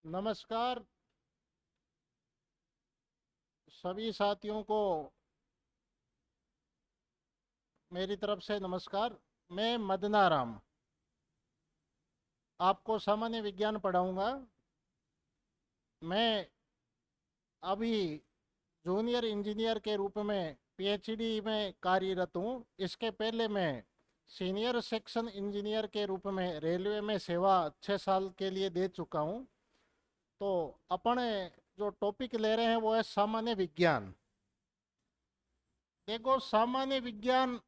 नमस्कार सभी साथियों को मेरी तरफ से नमस्कार। मैं मदनाराम आपको सामान्य विज्ञान पढ़ाऊंगा। मैं अभी जूनियर इंजीनियर के रूप में पीएचडी में कार्यरत हूँ। इसके पहले मैं सीनियर सेक्शन इंजीनियर के रूप में रेलवे में सेवा 6 साल के लिए दे चुका हूँ। तो अपने जो टॉपिक ले रहे हैं वो है सामान्य विज्ञान। देखो, सामान्य विज्ञान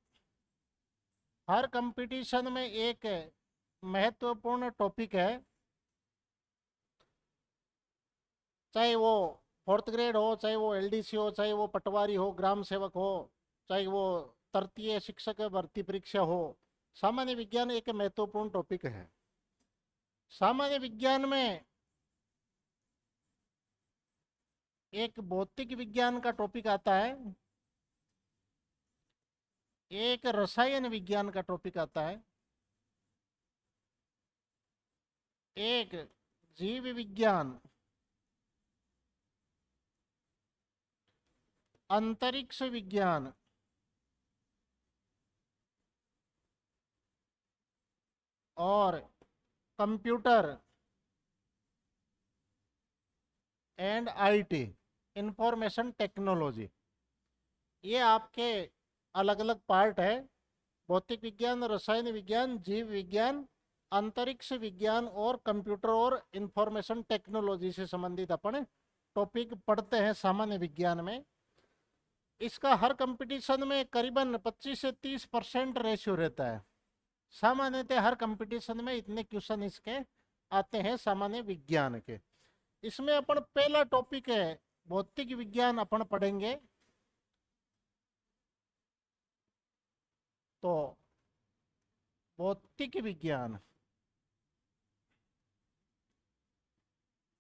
हर कंपटीशन में एक महत्वपूर्ण टॉपिक है। चाहे वो फोर्थ ग्रेड हो, चाहे वो एलडीसी हो, चाहे वो पटवारी हो, ग्राम सेवक हो, चाहे वो तृतीय शिक्षक भर्ती परीक्षा हो, सामान्य विज्ञान एक महत्वपूर्ण टॉपिक है। सामान्य विज्ञान में एक भौतिक विज्ञान का टॉपिक आता है, एक रसायन विज्ञान का टॉपिक आता है, एक जीव विज्ञान, अंतरिक्ष विज्ञान और computer and IT, information technology. ये आपके अलग अलग पार्ट है। भौतिक विज्ञान, रसायन विज्ञान, जीव विज्ञान, अंतरिक्ष विज्ञान और कंप्यूटर और इंफॉर्मेशन टेक्नोलॉजी से संबंधित अपन टॉपिक पढ़ते हैं सामान्य विज्ञान में। इसका हर कंपटीशन में करीबन 25 से 30% रेशियो रहता है। सामान्यतः हर कंपटीशन में इतने क्वेश्चन इसके आते हैं सामान्य विज्ञान के। इसमें अपन पहला टॉपिक है भौतिक विज्ञान अपन पढ़ेंगे। तो भौतिक विज्ञान,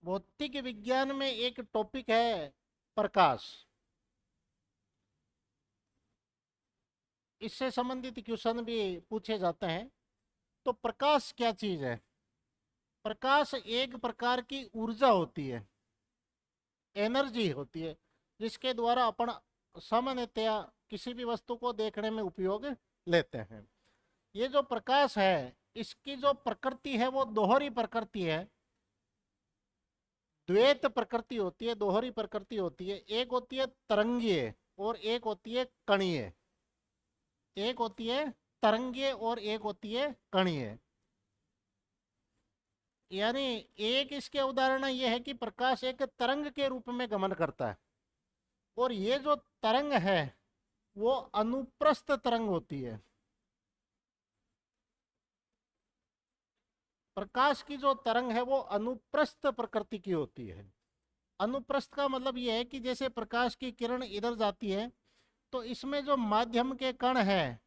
भौतिक विज्ञान में एक टॉपिक है प्रकाश। इससे संबंधित क्वेश्चन भी पूछे जाते हैं। तो प्रकाश क्या चीज है? प्रकाश एक प्रकार की ऊर्जा होती है, एनर्जी होती है, जिसके द्वारा अपन सामान्यतया किसी भी वस्तु को देखने में उपयोग लेते हैं। ये जो प्रकाश है, इसकी जो प्रकृति है वो दोहरी प्रकृति है, द्वैत प्रकृति होती है, दोहरी प्रकृति होती है। एक होती है तरंगीय और एक होती है कणीय। एक होती है तरंगीय और एक होती है कणीय। यानी एक इसके उदाहरण यह है कि प्रकाश एक तरंग के रूप में गमन करता है, और ये जो तरंग है वो अनुप्रस्थ तरंग होती है। प्रकाश की जो तरंग है वो अनुप्रस्थ प्रकृति की होती है। अनुप्रस्थ का मतलब यह है कि जैसे प्रकाश की किरण इधर जाती है तो इसमें जो माध्यम के कण है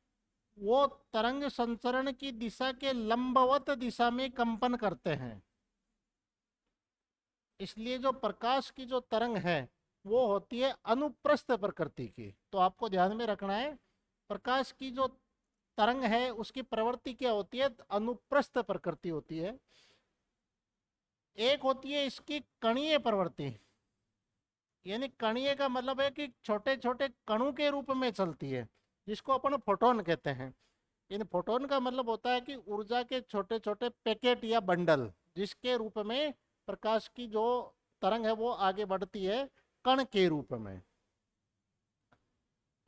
वो तरंग संचरण की दिशा के लंबवत दिशा में कंपन करते हैं। इसलिए जो प्रकाश की जो तरंग है वो होती है अनुप्रस्थ प्रकृति की। तो आपको ध्यान में रखना है, प्रकाश की जो तरंग है उसकी प्रवृत्ति क्या होती है? अनुप्रस्थ प्रकृति होती है। एक होती है इसकी कणीय प्रवृत्ति, यानी कणीय का मतलब है कि छोटे छोटे कणों के रूप में चलती है, जिसको अपन फोटोन कहते हैं। इन फोटोन का मतलब होता है कि ऊर्जा के छोटे छोटे पैकेट या बंडल, जिसके रूप में प्रकाश की जो तरंग है वो आगे बढ़ती है कण के रूप में।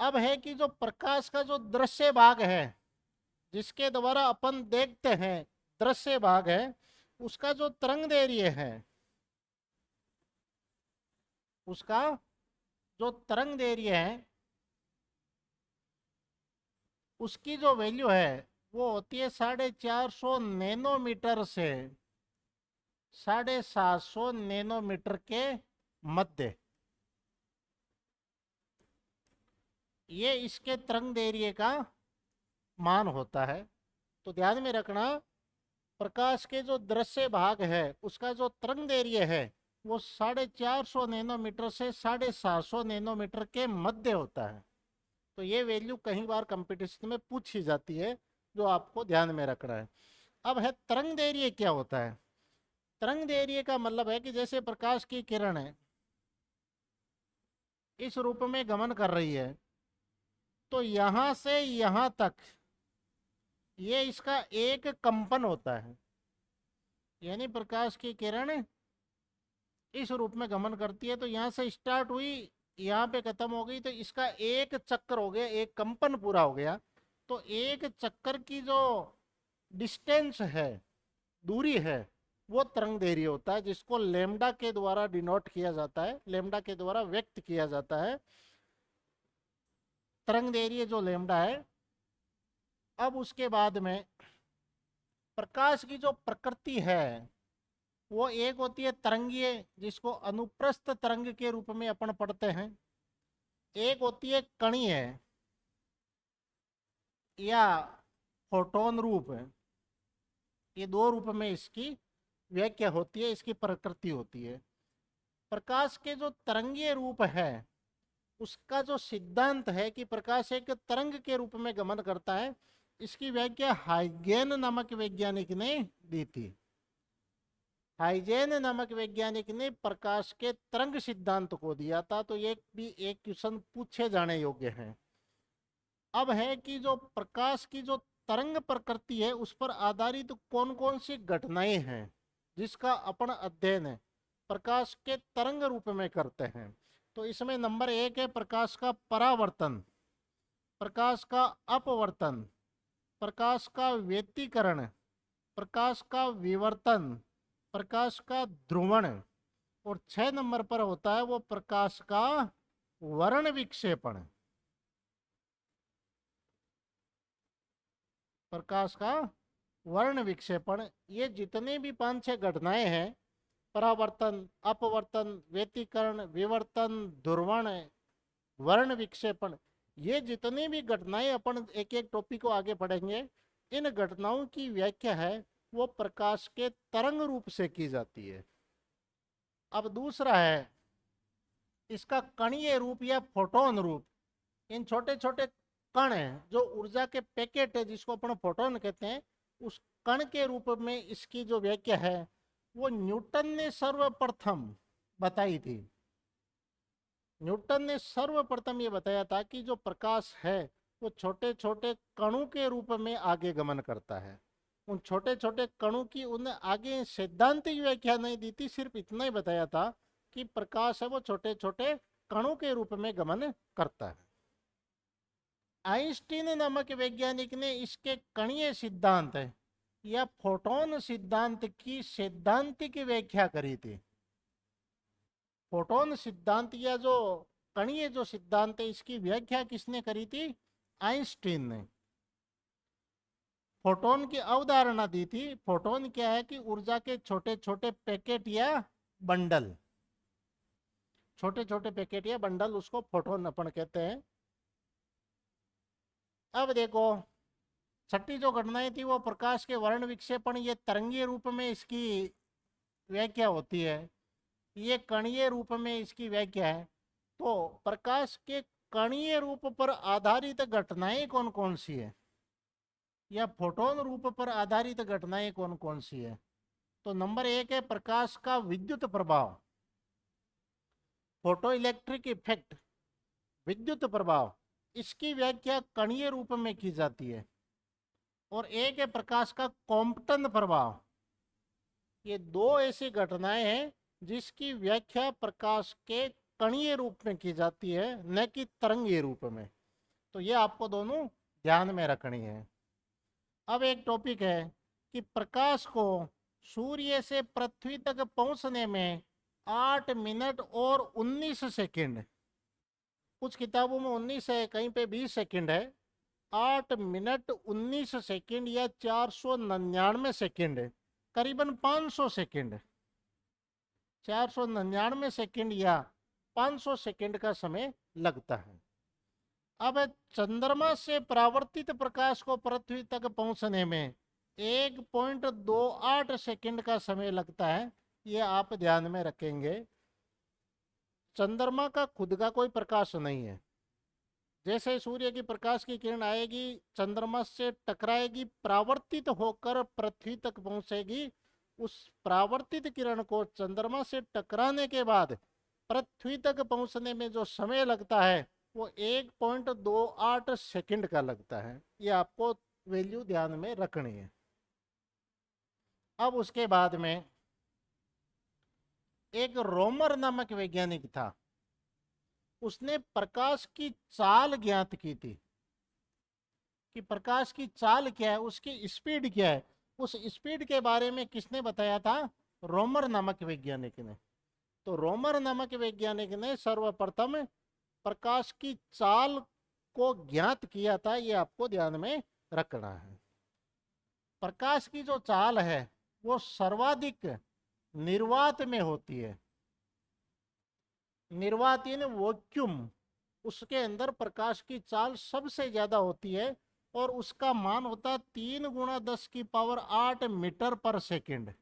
अब है कि जो प्रकाश का जो दृश्य भाग है, जिसके द्वारा अपन देखते हैं, दृश्य भाग है, उसका जो तरंग दैर्ध्य है, उसका जो तरंग दैर्ध्य है उसकी जो वैल्यू है वो होती है 450 नैनोमीटर से 750 नैनोमीटर के मध्य। ये इसके तरंग दैर्ध्य का मान होता है। तो ध्यान में रखना, प्रकाश के जो दृश्य भाग है उसका जो तरंग दैर्ध्य है वो 450 नैनोमीटर से 750 नैनोमीटर के मध्य होता है। तो ये वैल्यू कई बार कंपटीशन में पूछी जाती है, जो आपको ध्यान में रखना है। अब है तरंग दैर्ध्य क्या होता है? तरंग दैर्घ्य का मतलब है कि जैसे प्रकाश की किरण है इस रूप में गमन कर रही है, तो यहां से यहां तक ये इसका एक कंपन होता है। यानी प्रकाश की किरण इस रूप में गमन करती है, तो यहाँ से स्टार्ट हुई, यहाँ पे खत्म हो गई, तो इसका एक चक्कर हो गया, एक कंपन पूरा हो गया। तो एक चक्कर की जो डिस्टेंस है, दूरी है, वो तरंग दैर्घ्य होता है, जिसको लेमडा के द्वारा डिनोट किया जाता है, लेमडा के द्वारा व्यक्त किया जाता है तरंग दैर्घ्य जो लेमडा है। अब उसके बाद में प्रकाश की जो प्रकृति है वो एक होती है तरंगीय, जिसको अनुप्रस्थ तरंग के रूप में अपन पढ़ते हैं। एक होती है कणीय या फोटोन रूप है। ये दो रूप में इसकी व्याख्या होती है, इसकी प्रकृति होती है। प्रकाश के जो तरंगीय रूप है उसका जो सिद्धांत है कि प्रकाश एक तरंग के रूप में गमन करता है, इसकी व्याख्या हाइगेन नामक वैज्ञानिक ने दी थी। हाइजेन नामक वैज्ञानिक ने प्रकाश के तरंग सिद्धांत को दिया था। तो ये भी एक क्वेश्चन पूछे जाने योग्य है। अब है कि जो प्रकाश की जो तरंग प्रकृति है उस पर आधारित कौन कौन सी घटनाएं हैं जिसका अपन अध्ययन है प्रकाश के तरंग रूप में करते हैं। तो इसमें नंबर एक है प्रकाश का परावर्तन, प्रकाश का अपवर्तन, प्रकाश का व्यतिकरण, प्रकाश का विवर्तन, प्रकाश का ध्रुवण, और 6 नंबर पर होता है वो प्रकाश का वर्ण विक्षेपण। प्रकाश का वर्ण विक्षेपण, ये जितने भी 5-6 घटनाएं हैं, परावर्तन, अपवर्तन, व्यतिकरण, विवर्तन, ध्रुवण, वर्ण विक्षेपण, ये जितनी भी घटनाएं अपन एक एक टॉपिक को आगे पढ़ेंगे, इन घटनाओं की व्याख्या है वो प्रकाश के तरंग रूप से की जाती है। अब दूसरा है इसका कणीय रूप या फोटोन रूप। इन छोटे छोटे कण हैं जो ऊर्जा के पैकेट है जिसको अपन फोटोन कहते हैं, उस कण के रूप में इसकी जो व्याख्या है वो न्यूटन ने सर्वप्रथम बताई थी। न्यूटन ने सर्वप्रथम ये बताया था कि जो प्रकाश है वो छोटे छोटे कणों के रूप में आगे गमन करता है। उन छोटे छोटे कणों की उन्हें आगे सैद्धांतिक व्याख्या नहीं दी थी, सिर्फ इतना ही बताया था कि प्रकाश है वो छोटे छोटे कणों के रूप में गमन करता है। आइंस्टीन नामक वैज्ञानिक ने इसके कणीय सिद्धांत या फोटोन सिद्धांत की सैद्धांतिक व्याख्या करी थी। फोटोन सिद्धांत या जो कणीय जो सिद्धांत है इसकी व्याख्या किसने करी थी? आइंस्टीन ने। फोटोन की अवधारणा दी थी। फोटोन क्या है कि ऊर्जा के छोटे छोटे पैकेट या बंडल, छोटे छोटे पैकेट या बंडल, उसको फोटोन अपन कहते हैं। अब देखो छठी जो घटनाएं थी वो प्रकाश के वर्ण विक्षेपण, ये तरंगीय रूप में इसकी व्याख्या होती है, ये कणीय रूप में इसकी व्याख्या है। तो प्रकाश के कणीय रूप पर आधारित घटनाएं कौन कौन सी है या फोटोन रूप पर आधारित घटनाएं कौन कौन सी है? तो नंबर एक है प्रकाश का विद्युत प्रभाव, फोटो इलेक्ट्रिक इफेक्ट, विद्युत प्रभाव, इसकी व्याख्या कणीय रूप में की जाती है। और एक है प्रकाश का कॉम्पटन प्रभाव। ये दो ऐसी घटनाएं हैं जिसकी व्याख्या प्रकाश के कणीय रूप में की जाती है, न कि तरंगीय रूप में। तो ये आपको दोनों ध्यान में रखनी है। अब एक टॉपिक है कि प्रकाश को सूर्य से पृथ्वी तक पहुंचने में 8 मिनट और 19 सेकंड, कुछ किताबों में 19 है, कहीं पे 20 सेकंड है, 8 मिनट 19 सेकंड या 499 सेकंड, करीबन 500 सेकंड, 499 सेकंड या 500 सेकंड का समय लगता है। अब चंद्रमा से परावर्तित प्रकाश को पृथ्वी तक पहुंचने में 1.28 सेकंड का समय लगता है। ये आप ध्यान में रखेंगे। चंद्रमा का खुद का कोई प्रकाश नहीं है। जैसे सूर्य की प्रकाश की किरण आएगी, चंद्रमा से टकराएगी, परावर्तित होकर पृथ्वी तक पहुंचेगी, उस परावर्तित किरण को चंद्रमा से टकराने के बाद पृथ्वी तक पहुंचने में जो समय लगता है वो 1.28 सेकंड का लगता है। ये आपको वैल्यू ध्यान में रखनी है। अब उसके बाद में एक रोमर नामक वैज्ञानिक था, उसने प्रकाश की चाल ज्ञात की थी कि प्रकाश की चाल क्या है, उसकी स्पीड क्या है। उस स्पीड के बारे में किसने बताया था? रोमर नामक वैज्ञानिक ने। तो रोमर नामक वैज्ञानिक ने सर्वप्रथम प्रकाश की चाल को ज्ञात किया था। ये आपको ध्यान में रखना है। प्रकाश की जो चाल है वो सर्वाधिक निर्वात में होती है। निर्वात यानी वैक्यूम, उसके अंदर प्रकाश की चाल सबसे ज्यादा होती है और उसका मान होता है 3 × 10⁸ मीटर पर सेकंड।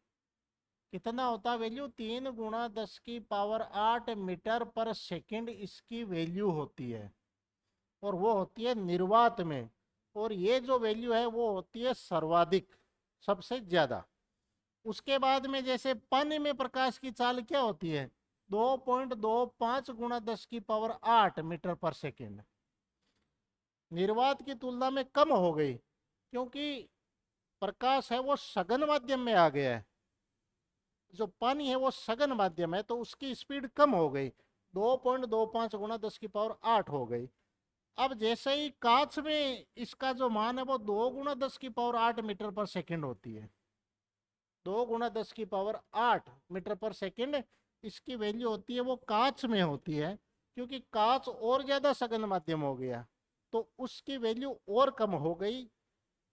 कितना होता है वैल्यू? 3 × 10⁸ मीटर पर सेकंड इसकी वैल्यू होती है और वो होती है निर्वात में। और ये जो वैल्यू है वो होती है सर्वाधिक, सबसे ज्यादा। उसके बाद में जैसे पानी में प्रकाश की चाल क्या होती है? 2.25 × 10⁸ मीटर पर सेकंड। निर्वात की तुलना में कम हो गई क्योंकि प्रकाश है वो सघन माध्यम में आ गया है। जो पानी है वो सघन माध्यम है तो उसकी स्पीड कम हो गई, 2.25 × 10⁸ हो गई। अब जैसे ही कांच में इसका जो मान है वो 2 × 10⁸ मीटर पर सेकंड होती है। 2 × 10⁸ मीटर पर सेकंड इसकी वैल्यू होती है, वो कांच में होती है। क्योंकि कांच और ज्यादा सघन माध्यम हो गया तो उसकी वैल्यू और कम हो गई।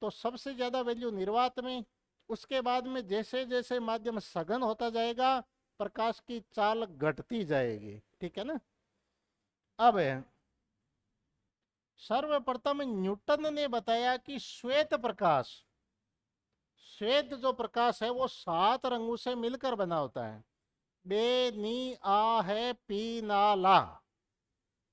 तो सबसे ज्यादा वैल्यू निर्वात में। उसके बाद में जैसे जैसे माध्यम सघन होता जाएगा प्रकाश की चाल घटती जाएगी। ठीक है ना। अब सर्वप्रथम न्यूटन ने बताया कि श्वेत प्रकाश, श्वेत जो प्रकाश है वो 7 रंगों से मिलकर बना होता है। बे नी आ है पी ना ला,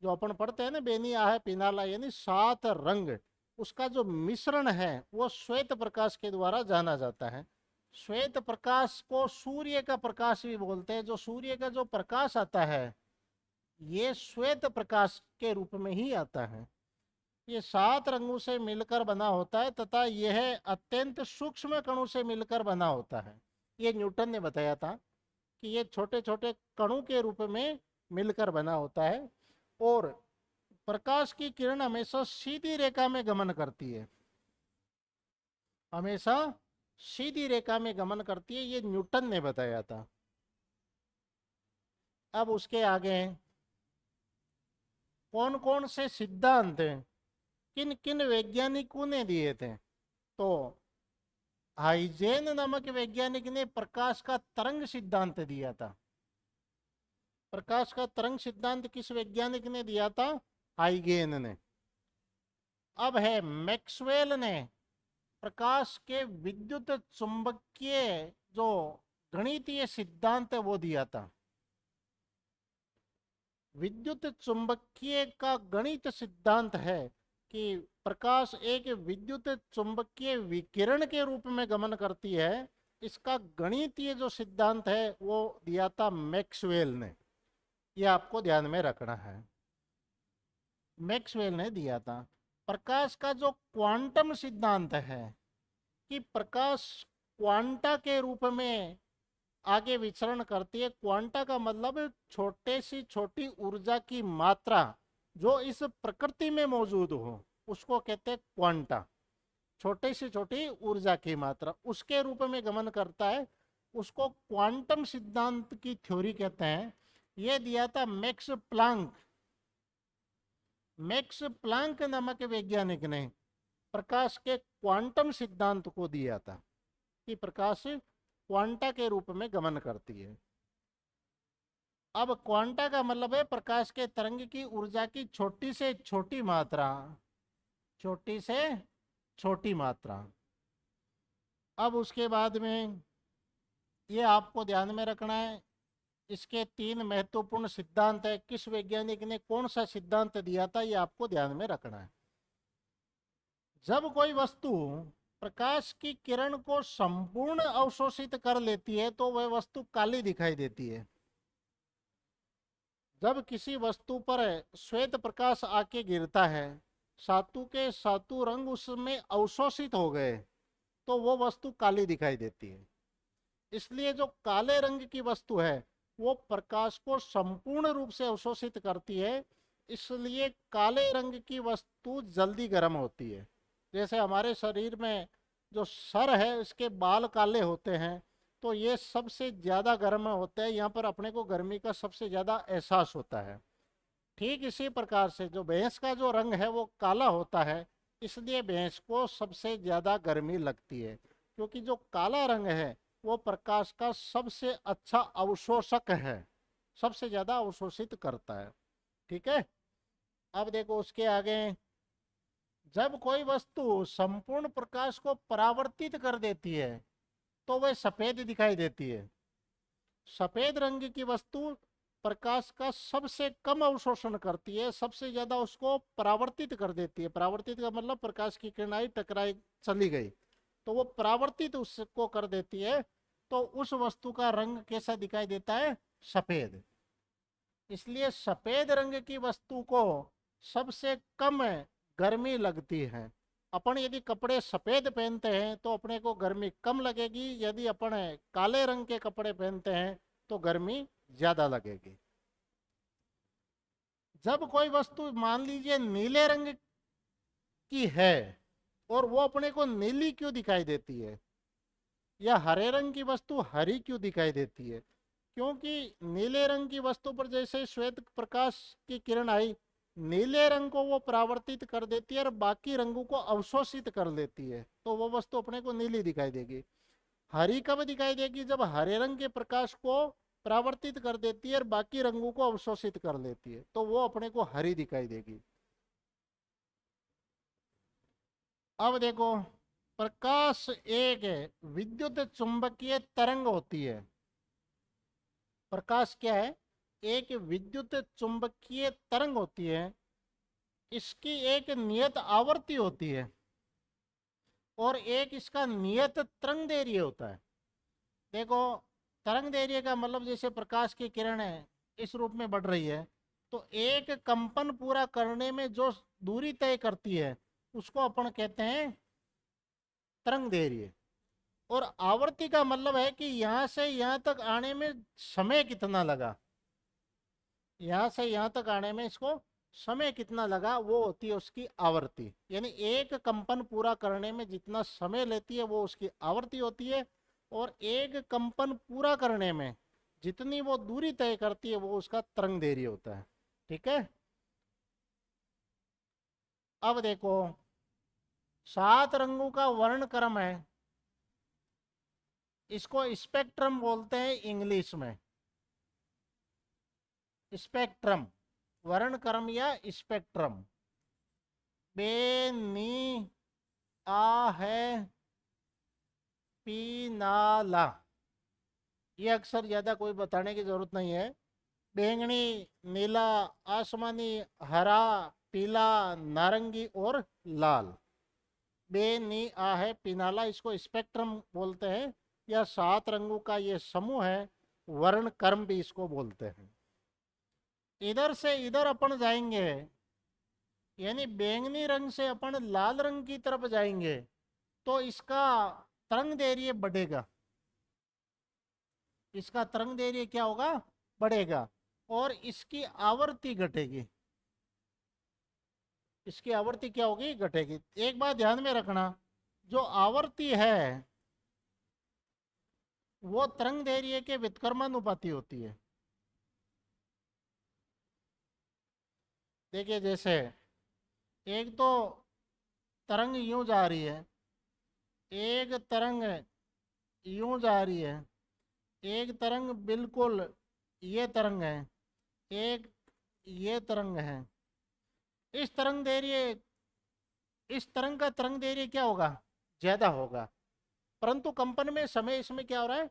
जो अपन पढ़ते हैं ना, बेनी आ है पीनाला, यानी 7 रंग, उसका जो मिश्रण है वो श्वेत प्रकाश के द्वारा जाना जाता है। श्वेत प्रकाश को सूर्य का प्रकाश भी बोलते हैं। जो सूर्य का जो प्रकाश आता है ये श्वेत प्रकाश के रूप में ही आता है। ये 7 रंगों से मिलकर बना होता है तथा यह अत्यंत सूक्ष्म कणों से मिलकर बना होता है। ये न्यूटन ने बताया था कि ये छोटे छोटे कणों के रूप में मिलकर बना होता है। और प्रकाश की किरण हमेशा सीधी रेखा में गमन करती है, हमेशा सीधी रेखा में गमन करती है। ये न्यूटन ने बताया था। अब उसके आगे कौन कौन से सिद्धांत किन किन वैज्ञानिकों ने दिए थे? तो हाइजेन नामक वैज्ञानिक ने प्रकाश का तरंग सिद्धांत दिया था। प्रकाश का तरंग सिद्धांत किस वैज्ञानिक ने दिया था? हाइगेन ने। अब है मैक्सवेल ने प्रकाश के विद्युत चुंबकीय जो गणितीय सिद्धांत है वो दिया था। विद्युत चुंबकीय का गणित सिद्धांत है कि प्रकाश एक विद्युत चुंबकीय विकिरण के रूप में गमन करती है। इसका गणितीय जो सिद्धांत है वो दिया था मैक्सवेल ने। ये आपको ध्यान में रखना है, मैक्सवेल ने दिया था। प्रकाश का जो क्वांटम सिद्धांत है कि प्रकाश क्वांटा के रूप में आगे विचरण करती है। क्वांटा का मतलब छोटे सी छोटी ऊर्जा की मात्रा जो इस प्रकृति में मौजूद हो उसको कहते हैं क्वांटा। छोटी से छोटी ऊर्जा की मात्रा उसके रूप में गमन करता है, उसको क्वांटम सिद्धांत की थ्योरी कहते हैं। यह दिया था मैक्स प्लांक। मैक्स प्लांक नामक वैज्ञानिक ने प्रकाश के क्वांटम सिद्धांत को दिया था कि प्रकाश क्वांटा के रूप में गमन करती है। अब क्वांटा का मतलब है प्रकाश के तरंग की ऊर्जा की छोटी से छोटी मात्रा, छोटी से छोटी मात्रा। अब उसके बाद में ये आपको ध्यान में रखना है, इसके 3 महत्वपूर्ण सिद्धांत है। किस वैज्ञानिक ने कौन सा सिद्धांत दिया था ये आपको ध्यान में रखना है। जब कोई वस्तु प्रकाश की किरण को संपूर्ण अवशोषित कर लेती है तो वह वस्तु काली दिखाई देती है। जब किसी वस्तु पर श्वेत प्रकाश आके गिरता है, धातु के धातु रंग उसमें अवशोषित हो गए, तो वो वस्तु काली दिखाई देती है। इसलिए जो काले रंग की वस्तु है वो प्रकाश को संपूर्ण रूप से अवशोषित करती है, इसलिए काले रंग की वस्तु जल्दी गर्म होती है। जैसे हमारे शरीर में जो सर है इसके बाल काले होते हैं, तो ये सबसे ज़्यादा गर्म होता है, यहाँ पर अपने को गर्मी का सबसे ज़्यादा एहसास होता है। ठीक इसी प्रकार से जो भैंस का जो रंग है वो काला होता है, इसलिए भैंस को सबसे ज़्यादा गर्मी लगती है, क्योंकि जो काला रंग है वो प्रकाश का सबसे अच्छा अवशोषक है, सबसे ज़्यादा अवशोषित करता है। ठीक है, अब देखो उसके आगे, जब कोई वस्तु संपूर्ण प्रकाश को परावर्तित कर देती है तो वह सफ़ेद दिखाई देती है। सफ़ेद रंग की वस्तु प्रकाश का सबसे कम अवशोषण करती है, सबसे ज़्यादा उसको परावर्तित कर देती है। परावर्तित का मतलब प्रकाश की किरण आई, टकराई, चली गई, तो वो परावर्तित उसको कर देती है, तो उस वस्तु का रंग कैसा दिखाई देता है? सफ़ेद। इसलिए सफ़ेद रंग की वस्तु को सबसे कम गर्मी लगती है। अपन यदि कपड़े सफ़ेद पहनते हैं तो अपने को गर्मी कम लगेगी, यदि अपन काले रंग के कपड़े पहनते हैं तो गर्मी ज़्यादा लगेगी। जब कोई वस्तु मान लीजिए नीले रंग की है और वो अपने को नीली क्यों दिखाई देती है, या हरे रंग की वस्तु हरी क्यों दिखाई देती है? क्योंकि नीले रंग की वस्तु पर जैसे श्वेत प्रकाश की किरण आई, नीले रंग को वो परावर्तित कर देती है और बाकी रंगों को अवशोषित कर लेती है, तो वो वस्तु अपने को नीली दिखाई देगी। हरी कब दिखाई देगी? जब हरे रंग के प्रकाश को परावर्तित कर देती है और बाकी रंगों को अवशोषित कर लेती है, तो वो अपने को हरी दिखाई देगी। अब देखो, प्रकाश एक विद्युत चुंबकीय तरंग होती है। प्रकाश क्या है? एक विद्युत चुंबकीय तरंग होती है। इसकी एक नियत आवृत्ति होती है और एक इसका नियत तरंगदैर्घ्य होता है। देखो, तरंगदैर्घ्य का मतलब जैसे प्रकाश की किरण है इस रूप में बढ़ रही है, तो एक कंपन पूरा करने में जो दूरी तय करती है उसको अपन कहते हैं तरंगदैर्घ्य। और आवृत्ति का मतलब है कि यहाँ से यहाँ तक आने में समय कितना लगा, यहाँ से यहाँ तक आने में इसको समय कितना लगा, वो होती है उसकी आवृत्ति। यानी एक कंपन पूरा करने में जितना समय लेती है वो उसकी आवृत्ति होती है, और एक कंपन पूरा करने में जितनी वो दूरी तय करती है वो उसका तरंगदैर्घ्य होता है। ठीक है, अब देखो, 7 रंगों का वर्णक्रम है, इसको स्पेक्ट्रम बोलते हैं इंग्लिश में। स्पेक्ट्रम, वर्णक्रम या स्पेक्ट्रम। बे, नी, आ है, पी, ना, ला, ये अक्सर ज़्यादा कोई बताने की ज़रूरत नहीं है। बैंगनी, नीला, आसमानी, हरा, पीला, नारंगी और लाल। बे, नी, आ है, पीनाला, इसको स्पेक्ट्रम बोलते हैं, या 7 रंगों का ये समूह है, वर्णक्रम भी इसको बोलते हैं। इधर से इधर अपन जाएंगे, यानी बैंगनी रंग से अपन लाल रंग की तरफ जाएंगे, तो इसका तरंगदैर्घ्य बढ़ेगा, इसका तरंगदैर्घ्य क्या होगा? बढ़ेगा, और इसकी आवृत्ति घटेगी। इसकी आवृत्ति क्या होगी? घटेगी। एक बात ध्यान में रखना, जो आवृत्ति है वो तरंगदैर्घ्य के व्युत्क्रमानुपाती होती है। देखिए, जैसे एक तो तरंग यूं जा रही है, एक तरंग यूं जा रही है, एक तरंग बिल्कुल ये तरंग है, एक ये तरंग है। इस तरंगदैर्घ्य, इस तरंग का तरंगदैर्घ्य क्या होगा? ज़्यादा होगा, परंतु कंपन में समय इसमें क्या हो रहा है?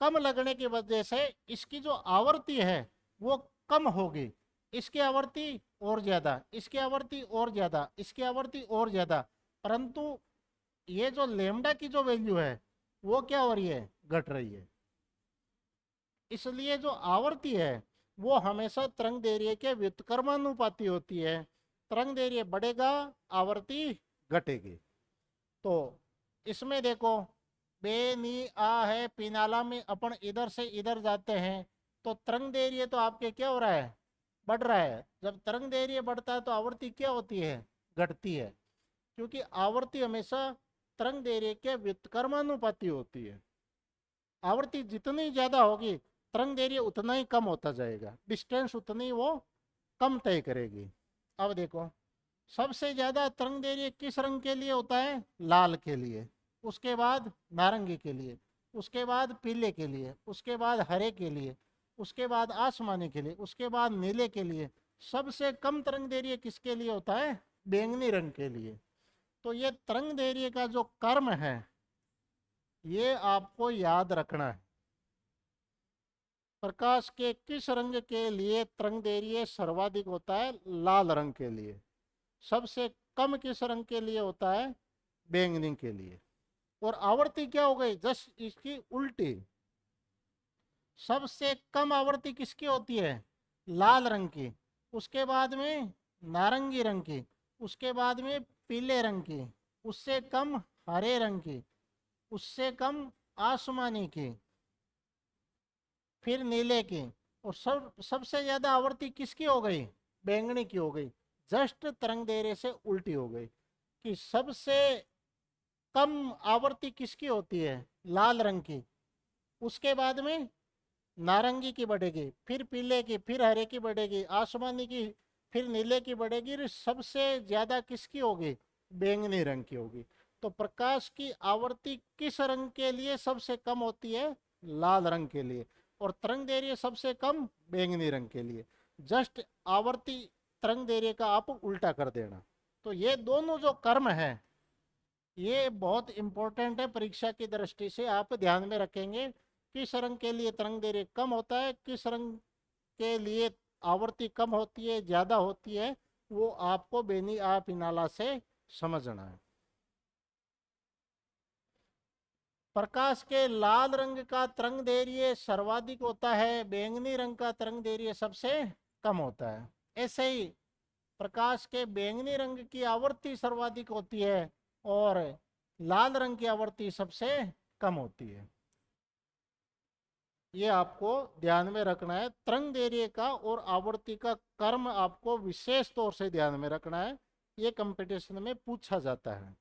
कम लगने की वजह से इसकी जो आवृत्ति है वो कम होगी। इसकी आवृत्ति और ज़्यादा, इसकी आवृत्ति और ज़्यादा, इसकी आवृत्ति और ज़्यादा, परंतु ये जो लेमडा की जो वैल्यू है वो क्या हो रही है, घट रही है। इसलिए जो आवर्ती है वो हमेशा तरंग दैर्घ्य के व्युत्क्रमानुपाती होती है। तरंग दैर्घ्य बढ़ेगा, आवर्ती घटेगी। तो इसमें देखो, बे नी आ है, पिनाला में अपन इधर से इधर जाते हैं तो तरंग दैर्घ्य तो आपके क्या हो रहा है, बढ़ रहा है। जब तरंग दैर्घ्य बढ़ता है तो आवर्ती क्या होती है, घटती है। क्योंकि आवर्ती हमेशा तरंग दैर्घ्य के व्युत्क्रमानुपाती होती है। आवर्ती जितनी ज्यादा होगी तरंग दैर्घ्य उतना ही कम होता जाएगा, डिस्टेंस उतनी वो कम तय करेगी। अब देखो, सबसे ज्यादा तरंग दैर्घ्य किस रंग के लिए होता है, लाल के लिए, उसके बाद नारंगी के लिए, उसके बाद पीले के लिए, उसके बाद हरे के लिए, उसके बाद आसमानी के लिए, उसके बाद नीले के लिए। सबसे कम तरंग दैर्घ्य किसके लिए होता है, बैंगनी रंग के लिए। तो ये तरंग दैर्घ्य का जो कर्म है ये आपको याद रखना है। प्रकाश के किस रंग के लिए तरंग दैर्घ्य सर्वाधिक होता है, लाल रंग के लिए। सबसे कम किस रंग के लिए होता है, बैंगनी के लिए। और आवर्ती क्या हो गई, जस्ट इसकी उल्टी। सबसे कम आवर्ती किसकी होती है, लाल रंग की, उसके बाद में नारंगी रंग की, उसके बाद में पीले रंग की, उससे कम हरे रंग की, उससे कम आसमानी की, फिर नीले की। और सबसे ज्यादा आवर्ती किसकी हो गई, बैंगनी की हो गई। जस्ट तरंग दैर्घ्य से उल्टी हो गई कि सबसे कम आवर्ती किसकी होती है, लाल रंग की, उसके बाद में नारंगी की बढ़ेगी, फिर पीले की, फिर हरे की बढ़ेगी, आसमानी की, फिर नीले की बढ़ेगी, और सबसे ज्यादा किसकी होगी, बैंगनी रंग की होगी। तो प्रकाश की आवर्ती किस रंग के लिए सबसे कम होती है, लाल रंग के लिए। और तरंग दैर्घ्य सबसे कम बैंगनी रंग के लिए। जस्ट आवर्ती तरंग दैर्घ्य का आप उल्टा कर देना। तो ये दोनों जो कर्म है ये बहुत इंपॉर्टेंट है, परीक्षा की दृष्टि से आप ध्यान में रखेंगे। किस रंग के लिए तरंग दैर्घ्य कम होता है, किस रंग के लिए आवर्ती कम होती है, ज्यादा होती है, वो आपको बेनी आ पिनाला से समझना है। प्रकाश के लाल रंग का तरंग दैर्घ्य सर्वाधिक होता है, बैंगनी रंग का तरंग दैर्घ्य सबसे कम होता है। ऐसे ही प्रकाश के बैंगनी रंग की आवृत्ति सर्वाधिक होती है और लाल रंग की आवृत्ति सबसे कम होती है। ये आपको ध्यान में रखना है। तरंग दैर्घ्य का और आवृत्ति का कर्म आपको विशेष तौर से ध्यान में रखना है, ये कंपटीशन में पूछा जाता है।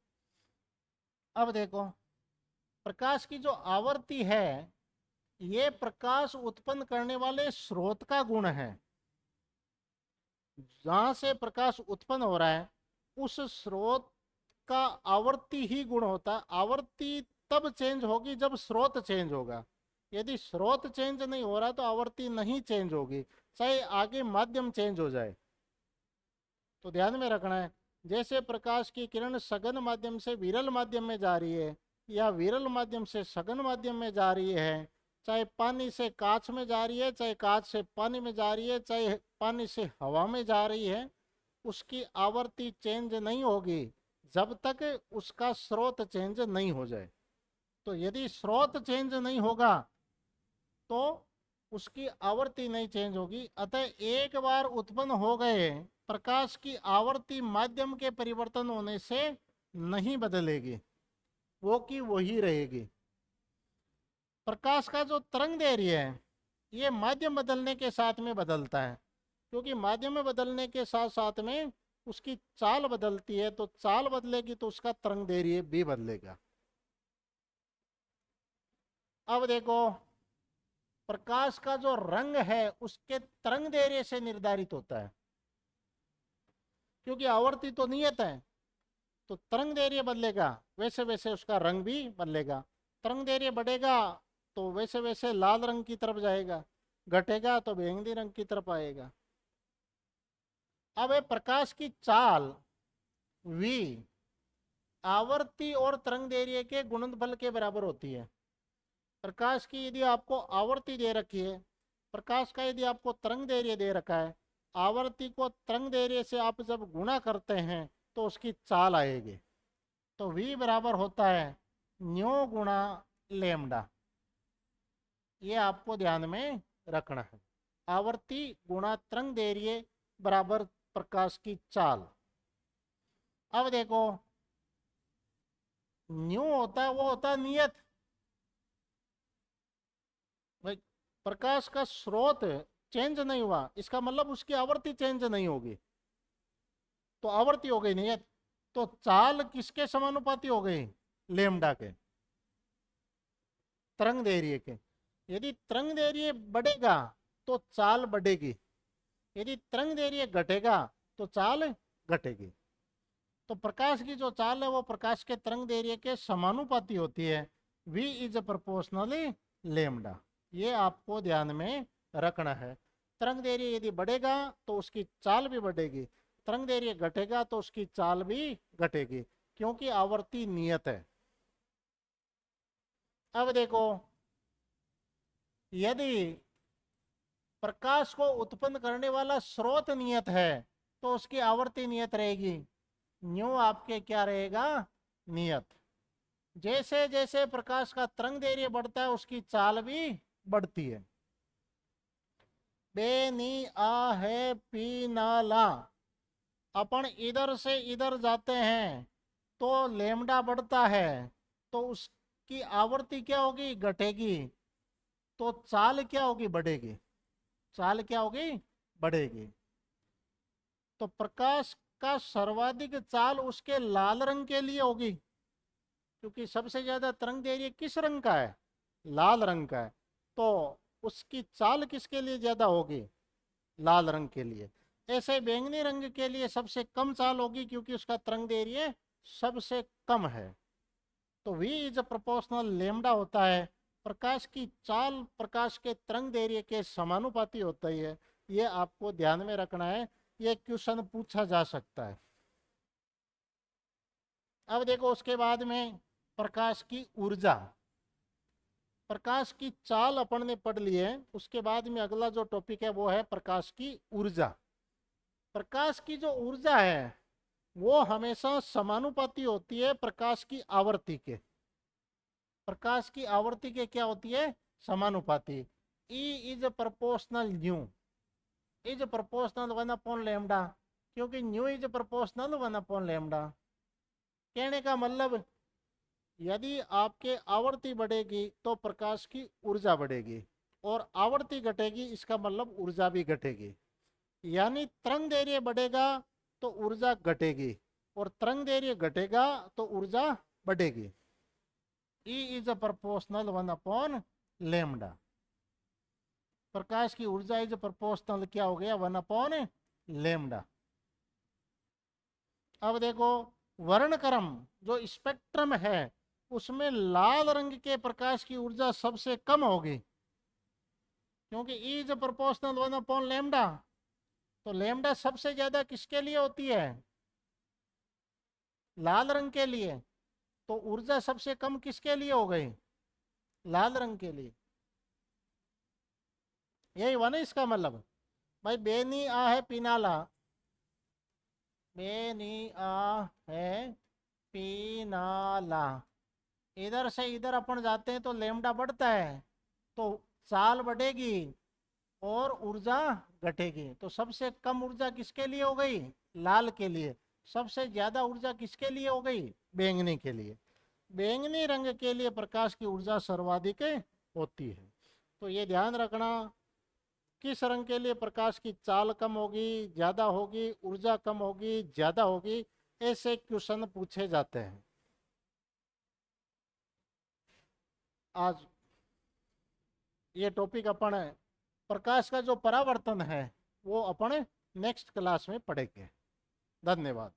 अब देखो, प्रकाश की जो आवृत्ति है ये प्रकाश उत्पन्न करने वाले स्रोत का गुण है। जहां से प्रकाश उत्पन्न हो रहा है उस स्रोत का आवर्ती ही गुण होता है। आवर्ती तब चेंज होगी जब स्रोत चेंज होगा। यदि स्रोत चेंज नहीं हो रहा तो आवर्ती नहीं चेंज होगी, चाहे आगे माध्यम चेंज हो जाए। तो ध्यान में रखना है, जैसे प्रकाश की किरण सघन माध्यम से विरल माध्यम में जा रही है या विरल माध्यम से सघन माध्यम में जा रही है, चाहे पानी से कांच में जा रही है, चाहे कांच से पानी में जा रही है, चाहे पानी से हवा में जा रही है, उसकी आवर्ती चेंज नहीं होगी जब तक उसका स्रोत चेंज नहीं हो जाए। तो यदि स्रोत चेंज नहीं होगा तो उसकी आवर्ती नहीं चेंज होगी। अतः एक बार उत्पन्न हो गए प्रकाश की आवर्ती माध्यम के परिवर्तन होने से नहीं बदलेगी, वो की वही रहेगी। प्रकाश का जो तरंग दैर्घ्य है ये माध्यम बदलने के साथ में बदलता है, क्योंकि माध्यम में बदलने के साथ साथ में उसकी चाल बदलती है। तो चाल बदलेगी तो उसका तरंग दैर्घ्य भी बदलेगा। अब देखो, प्रकाश का जो रंग है उसके तरंग दैर्घ्य से निर्धारित होता है, क्योंकि आवर्ती तो नियत है। तो तरंग दैर्घ्य बदलेगा वैसे वैसे उसका रंग भी बदलेगा। तरंग दैर्घ्य बढ़ेगा तो वैसे वैसे लाल रंग की तरफ जाएगा, घटेगा तो बैंगनी रंग की तरफ आएगा। अब है प्रकाश की चाल v आवर्ती और तरंग दैर्घ्य के गुणनफल के बराबर होती है। प्रकाश की यदि आपको आवर्ती दे रखी है, प्रकाश का यदि आपको तरंग दैर्घ्य दे रखा है, आवर्ती को तरंग दैर्घ्य से आप जब गुणा करते हैं तो उसकी चाल आएगी। तो v बराबर होता है न्यू गुणा लेमडा। ये आपको ध्यान में रखना है। आवर्ती गुणा तरंग दैर्घ्य बराबर प्रकाश की चाल। अब देखो, न्यू होता है वो होता है नियत। भाई, प्रकाश का स्रोत चेंज नहीं हुआ, इसका मतलब उसकी आवर्ती चेंज नहीं होगी, तो आवर्ती हो गई नियत। तो चाल किसके समानुपाती हो गई? लेमडा के, तरंग दैर्घ्य के। यदि तरंग दैर्घ्य बढ़ेगा तो चाल बढ़ेगी, यदि तरंग दैर्घ्य घटेगा तो चाल घटेगी। तो प्रकाश की जो चाल है वो प्रकाश के तरंग दैर्घ्य के समानुपाती होती है। v is proportionally lambda. ये आपको ध्यान में रखना है। तरंग दैर्घ्य यदि बढ़ेगा तो उसकी चाल भी बढ़ेगी, तरंग दैर्घ्य घटेगा तो उसकी चाल भी घटेगी, क्योंकि आवर्ती नियत है। अब देखो, यदि प्रकाश को उत्पन्न करने वाला स्रोत नियत है तो उसकी आवर्ती नियत रहेगी, न्यू आपके क्या रहेगा? नियत। जैसे जैसे प्रकाश का तरंग दैर्घ्य बढ़ता है उसकी चाल भी बढ़ती है। बे नी आ है पी ना ला, अपन इधर से इधर जाते हैं तो लेमडा बढ़ता है, तो उसकी आवर्ती क्या होगी? घटेगी। तो चाल क्या होगी? बढ़ेगी। चाल क्या होगी? बढ़ेगी। तो प्रकाश का सर्वाधिक चाल उसके लाल रंग के लिए होगी, क्योंकि सबसे ज्यादा तरंग दैर्घ्य किस रंग का है? लाल रंग का है। तो उसकी चाल किसके लिए ज्यादा होगी? लाल रंग के लिए। ऐसे बैंगनी रंग के लिए सबसे कम चाल होगी, क्योंकि उसका तरंग दैर्घ्य सबसे कम है। तो v इज प्रोपोर्शनल लेमडा होता है। प्रकाश की चाल प्रकाश के तरंग दैर्घ्य के समानुपाती होती है। ये आपको ध्यान में रखना है, ये क्वेश्चन पूछा जा सकता है। अब देखो, उसके बाद में प्रकाश की ऊर्जा। प्रकाश की चाल अपन ने पढ़ ली है, उसके बाद में अगला जो टॉपिक है वो है प्रकाश की ऊर्जा। प्रकाश की जो ऊर्जा है वो हमेशा समानुपाती होती है प्रकाश की आवर्ती के। प्रकाश की आवर्ती के क्या होती है? समानुपाती। E is proportional nu, is proportional 1 upon lambda, क्योंकि nu is proportional 1 upon lambda. कहने का मतलब, यदि आपके आवर्ती बढ़ेगी तो प्रकाश की ऊर्जा बढ़ेगी, और आवर्ती घटेगी इसका मतलब ऊर्जा भी घटेगी। यानी तरंग दैर्घ्य बढ़ेगा तो ऊर्जा घटेगी, और तरंग दैर्घ्य घटेगा तो ऊर्जा बढ़ेगी। E is proportional 1 upon lambda. प्रकाश की ऊर्जा इज प्रोपोर्शनल क्या हो गया? 1 अपॉन लेमडा। अब देखो, वर्णक्रम जो स्पेक्ट्रम है उसमें लाल रंग के प्रकाश की ऊर्जा सबसे कम होगी, क्योंकि E is proportional 1 upon lambda. तो लेमडा सबसे ज्यादा किसके लिए होती है? लाल रंग के लिए। तो ऊर्जा सबसे कम किसके लिए हो गई? लाल रंग के लिए। यही हुआ ना इसका मतलब। भाई, बेनी आ है पीनाला, बेनी आ है पीनाला, इधर से इधर अपन जाते हैं तो लेमडा बढ़ता है, तो चाल बढ़ेगी और ऊर्जा घटेगी। तो सबसे कम ऊर्जा किसके लिए हो गई? लाल के लिए। सबसे ज्यादा ऊर्जा किसके लिए हो गई? बैंगनी के लिए। बैंगनी रंग के लिए प्रकाश की ऊर्जा सर्वाधिक होती है। तो ये ध्यान रखना, किस रंग के लिए प्रकाश की चाल कम होगी, ज्यादा होगी, ऊर्जा कम होगी, ज्यादा होगी, ऐसे क्वेश्चन पूछे जाते हैं। आज ये टॉपिक अपन प्रकाश का जो परावर्तन है वो अपन नेक्स्ट क्लास में पढ़ेंगे। धन्यवाद।